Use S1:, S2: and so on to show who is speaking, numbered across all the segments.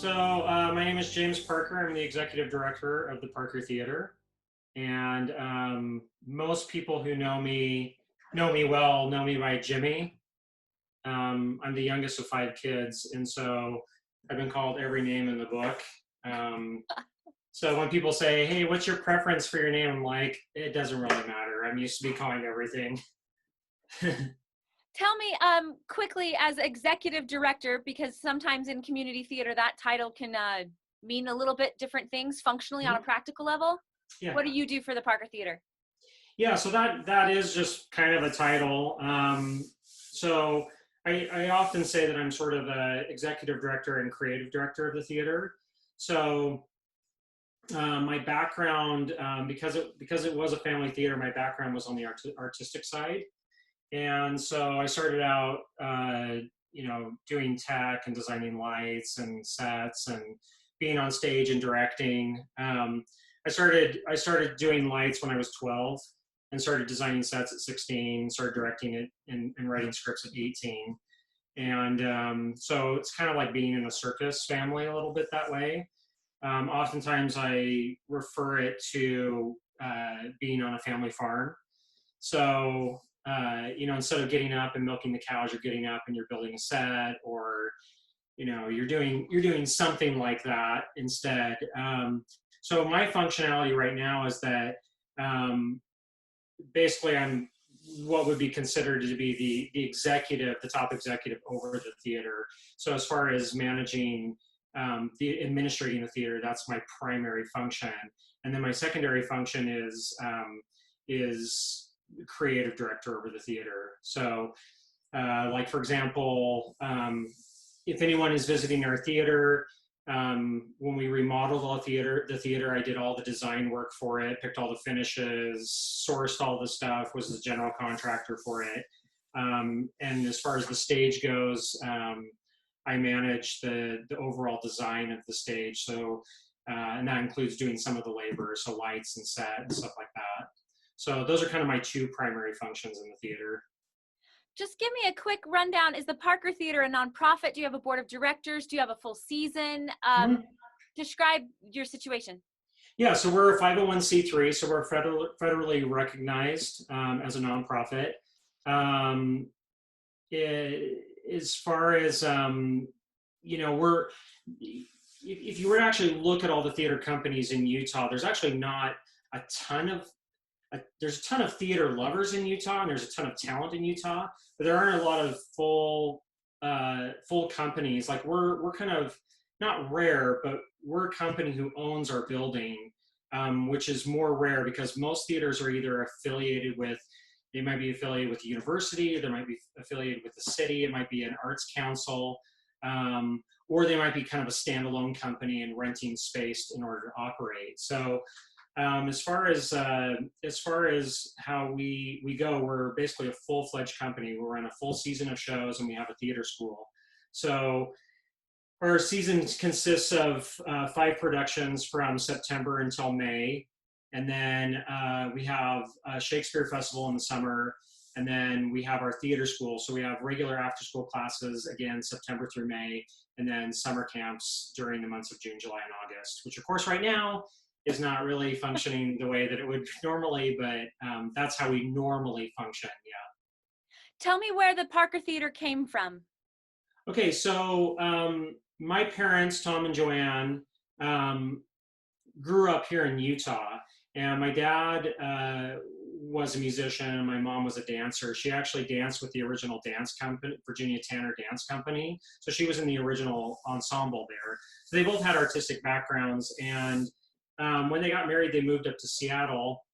S1: My name is James Parker. I'm the executive director of the Parker Theater, and most people who know me well, know me by Jimmy. I'm the youngest of five kids, and so I've been called every name in the book. Um, so when people say, "Hey, what's your preference for your name?" I'm like, it doesn't really matter. I'm used to be calling everything.
S2: Tell me quickly, as executive director, because sometimes in community theater that title can mean a little bit different things functionally on a practical level.
S1: Yeah.
S2: What do you do for the Parker Theater?
S1: Yeah, so that is just kind of a title. So I often say that I'm sort of a executive director and creative director of the theater. So my background, because it was a family theater, my background was on the artistic side, and so I started out, doing tech and designing lights and sets and being on stage and directing. I started doing lights when I was 12 and started designing sets at 16, started directing it and writing scripts at 18. And so it's kind of like being in a circus family a little bit that way. Oftentimes I refer it to being on a family farm. So, instead of getting up and milking the cows, you're getting up and you're building a set, or, you're doing something like that instead. So my functionality right now is that um, basically I'm what would be considered to be the top executive over the theater. So as far as managing the administrating the theater, that's my primary function. And then my secondary function is creative director over the theater. So like for example, if anyone is visiting our theater, when we remodeled the theater, I did all the design work for it, picked all the finishes, sourced all the stuff, was the general contractor for it. And as far as the stage goes, I manage the overall design of the stage. So, and that includes doing some of the labor, so lights and set and stuff like that. So those are kind of my two primary functions in the theater.
S2: Just give me a quick rundown. Is the Parker Theater a nonprofit? Do you have a board of directors? Do you have a full season?
S1: Mm-hmm.
S2: Describe your situation.
S1: Yeah, so we're a 501c3, so we're federally recognized as a nonprofit. Um, as far as we're if you were to actually look at all the theater companies in Utah, there's actually not a ton of there's a ton of theater lovers in Utah, and there's a ton of talent in Utah, but there aren't a lot of full companies. Like we're kind of not rare, but we're a company who owns our building, which is more rare because most theaters are either affiliated with, they might be affiliated with the university, they might be affiliated with the city, it might be an arts council, or they might be kind of a standalone company and renting space in order to operate. So as far as how we go, we're basically a full-fledged company. We run a full season of shows, and we have a theater school. So our season consists of 5 productions from September until May, and then we have a Shakespeare Festival in the summer, and then we have our theater school. So we have regular after-school classes, again, September through May, and then summer camps during the months of June, July, and August, which of course right now is not really functioning the way that it would normally, but that's how we normally function. Yeah.
S2: Tell me where the Parker Theater came from.
S1: Okay, so my parents, Tom and Joanne, grew up here in Utah, and my dad was a musician, and my mom was a dancer. She actually danced with the original dance company, Virginia Tanner Dance Company. So she was in the original ensemble there. So they both had artistic backgrounds, and when they got married, they moved up to Seattle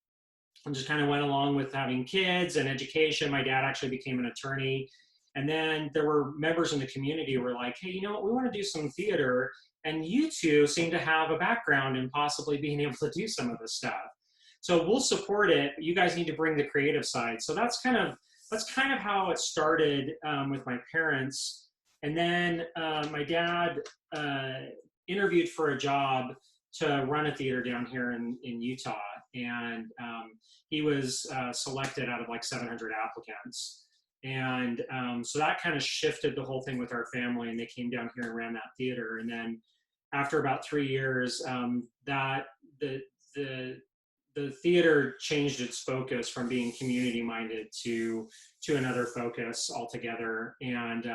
S1: and just kind of went along with having kids and education. My dad actually became an attorney. And then there were members in the community who were like, hey, you know what, we want to do some theater. And you two seem to have a background in possibly being able to do some of this stuff. So we'll support it. You guys need to bring the creative side. So that's kind of how it started with my parents. And then my dad interviewed for a job to run a theater down here in Utah. And he was selected out of like 700 applicants. And so that kind of shifted the whole thing with our family, and they came down here and ran that theater. And then after about 3 years, that the the theater changed its focus from being community minded to another focus altogether. And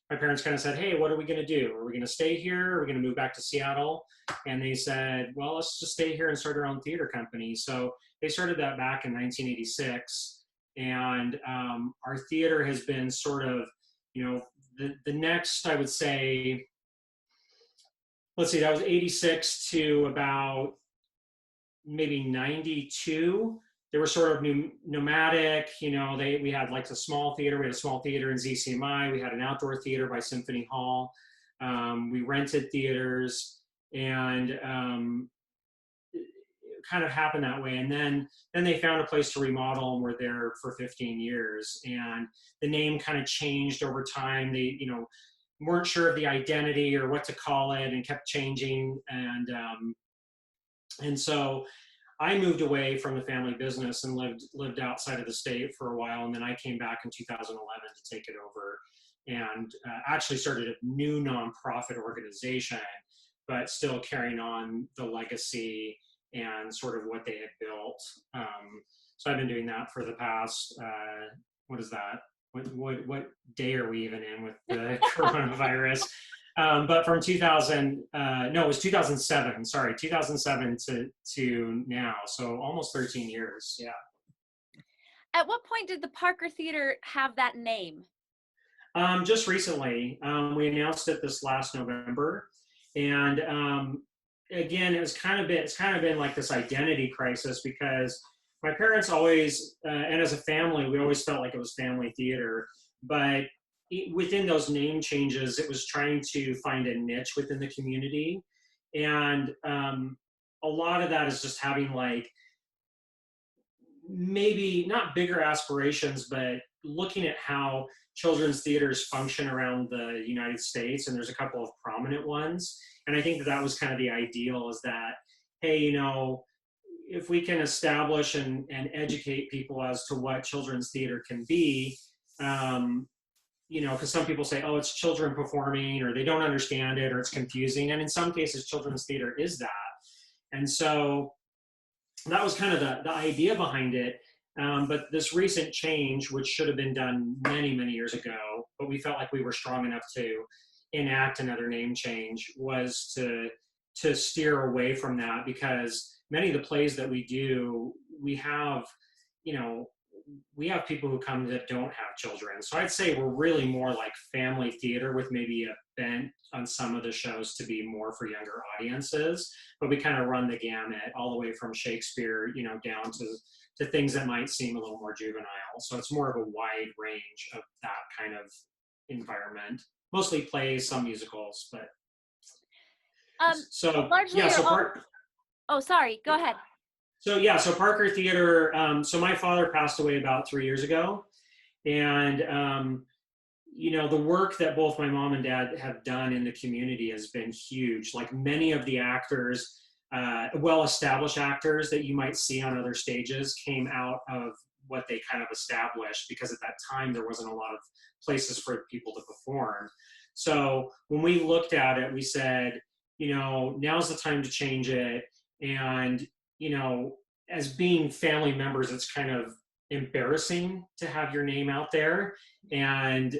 S1: my parents kind of said, "Hey, what are we going to do? Are we going to stay here? Are we going to move back to Seattle?" And they said, "Well, let's just stay here and start our own theater company." So they started that back in 1986, and our theater has been sort of, the next, I would say, let's see, that was 86 to about maybe 92. They were sort of nomadic. We had like a small theater. We had a small theater in ZCMI. We had an outdoor theater by Symphony Hall. We rented theaters, and it kind of happened that way. And then they found a place to remodel, and were there for 15 years. And the name kind of changed over time. They, weren't sure of the identity or what to call it, and kept changing. And so I moved away from the family business and lived outside of the state for a while. And then I came back in 2011 to take it over, and actually started a new nonprofit organization, but still carrying on the legacy and sort of what they had built. So I've been doing that for the past, what is that? What day are we even in with the coronavirus? But from 2000, no, it was 2007. Sorry, 2007 to now, so almost 13 years. Yeah.
S2: At what point did the Parker Theater have that name?
S1: Just recently, we announced it this last November, and again, it's kind of been like this identity crisis, because my parents always, and as a family, we always felt like it was family theater, but within those name changes, it was trying to find a niche within the community. And a lot of that is just having, like, maybe not bigger aspirations, but looking at how children's theaters function around the United States. And there's a couple of prominent ones. And I think that was kind of the ideal, is that, hey, if we can establish and educate people as to what children's theater can be, because some people say, oh, it's children performing, or they don't understand it, or it's confusing. And in some cases, children's theater is that. And so that was kind of the idea behind it. But this recent change, which should have been done many, many years ago, but we felt like we were strong enough to enact another name change, was to steer away from that, because many of the plays that we do, we have people who come that don't have children. So I'd say we're really more like family theater, with maybe a bent on some of the shows to be more for younger audiences. But we kind of run the gamut, all the way from Shakespeare, down to things that might seem a little more juvenile. So it's more of a wide range of that kind of environment. Mostly plays, some musicals, but so
S2: largely
S1: yeah.
S2: Oh, sorry. Go ahead.
S1: So Parker Theater. So my father passed away about 3 years ago, and the work that both my mom and dad have done in the community has been huge. Like, many of the actors, well-established actors that you might see on other stages, came out of what they kind of established, because at that time there wasn't a lot of places for people to perform. So when we looked at it, we said, now's the time to change it. And as being family members, it's kind of embarrassing to have your name out there. And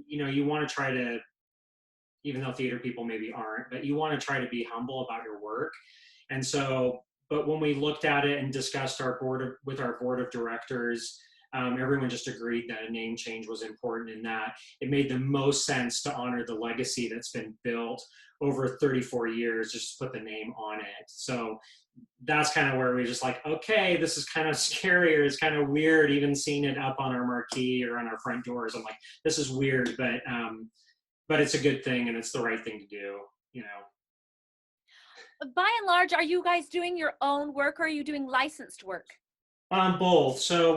S1: you want to try to, even though theater people maybe aren't, but you want to try to be humble about your work. And so, but when we looked at it and discussed with our board of directors, everyone just agreed that a name change was important, in that it made the most sense to honor the legacy that's been built over 34 years, just to put the name on it. So that's kind of where we just like, okay, this is kind of scary, or it's kind of weird, even seeing it up on our marquee or on our front doors. I'm like, this is weird, but it's a good thing, and it's the right thing to do,
S2: By and large, are you guys doing your own work, or are you doing licensed work?
S1: Both. So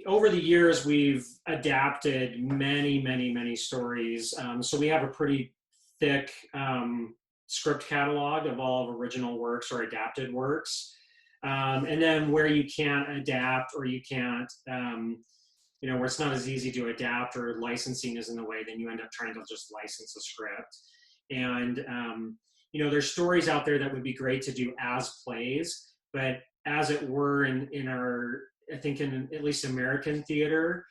S1: over the years, we've adapted many, many, many stories. So we have a pretty thick script catalog of all of original works or adapted works. And then where you can't adapt, or you can't, where it's not as easy to adapt, or licensing is in the way, then you end up trying to just license a script. And there's stories out there that would be great to do as plays, but as it were in our, I think in at least American theater,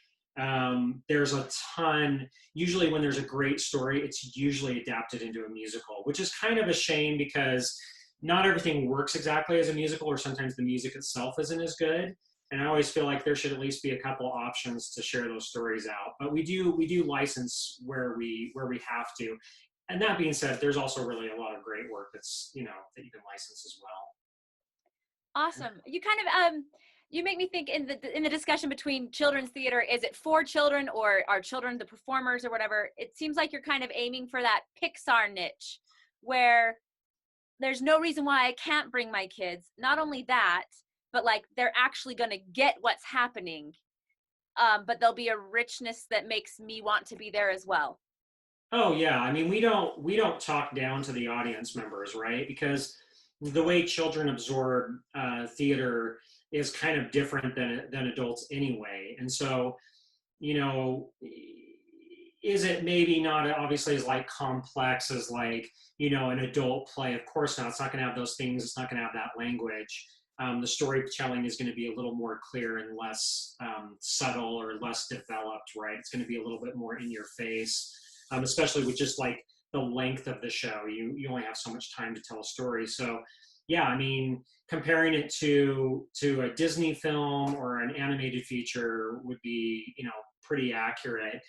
S1: there's a ton, usually when there's a great story, it's usually adapted into a musical, which is kind of a shame because not everything works exactly as a musical, or sometimes the music itself isn't as good. And I always feel like there should at least be a couple options to share those stories out. But we do license where we have to. And that being said, there's also really a lot of great work that's, that you can license as well.
S2: Awesome. You kind of you make me think in the discussion between children's theater, is it for children or are children the performers or whatever? It seems like you're kind of aiming for that Pixar niche where there's no reason why I can't bring my kids. Not only that, but like they're actually going to get what's happening. But there'll be a richness that makes me want to be there as well.
S1: Oh yeah, I mean we don't talk down to the audience members, right? Because the way children absorb theater is kind of different than adults anyway, and so is it maybe not obviously as like complex as like an adult play? Of course not. It's not going to have those things. It's not going to have that language. The storytelling is going to be a little more clear and less subtle or less developed, right? It's going to be a little bit more in your face, especially with just like the length of the show. You only have so much time to tell a story. So yeah, I mean, comparing it to a Disney film or an animated feature would be, pretty accurate.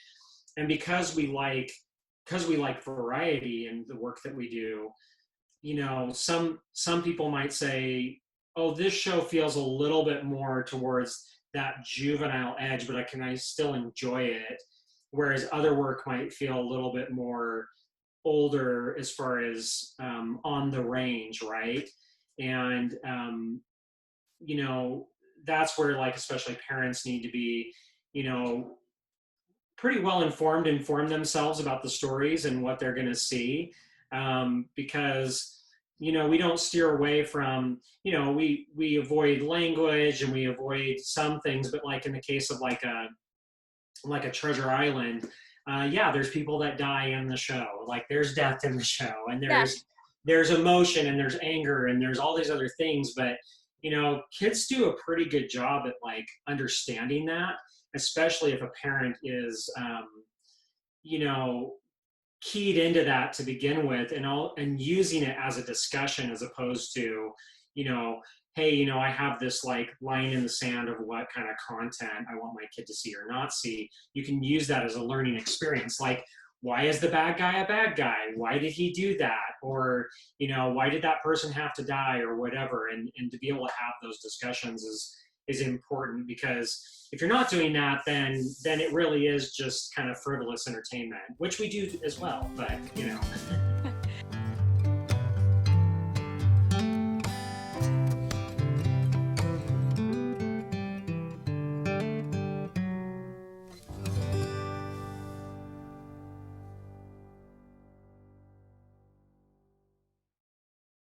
S1: And because we like variety in the work that we do, some people might say, oh, this show feels a little bit more towards that juvenile edge, but I still enjoy it. Whereas other work might feel a little bit more older as far as on the range, right? And that's where like especially parents need to be, pretty well inform themselves about the stories and what they're going to see, because we don't steer away from, we avoid language and we avoid some things, but like in the case of like a Treasure Island, yeah, there's people that die in the show, like there's death in the show, and there's emotion and there's anger and there's all these other things, but kids do a pretty good job at like understanding that, especially if a parent is keyed into that to begin with, and using it as a discussion as opposed to hey, I have this like line in the sand of what kind of content I want my kid to see or not see. You can use that as a learning experience, like, why is the bad guy a bad guy? Why did he do that? Or, why did that person have to die or whatever? And to be able to have those discussions is important, because if you're not doing that, then it really is just kind of frivolous entertainment, which we do as well. But,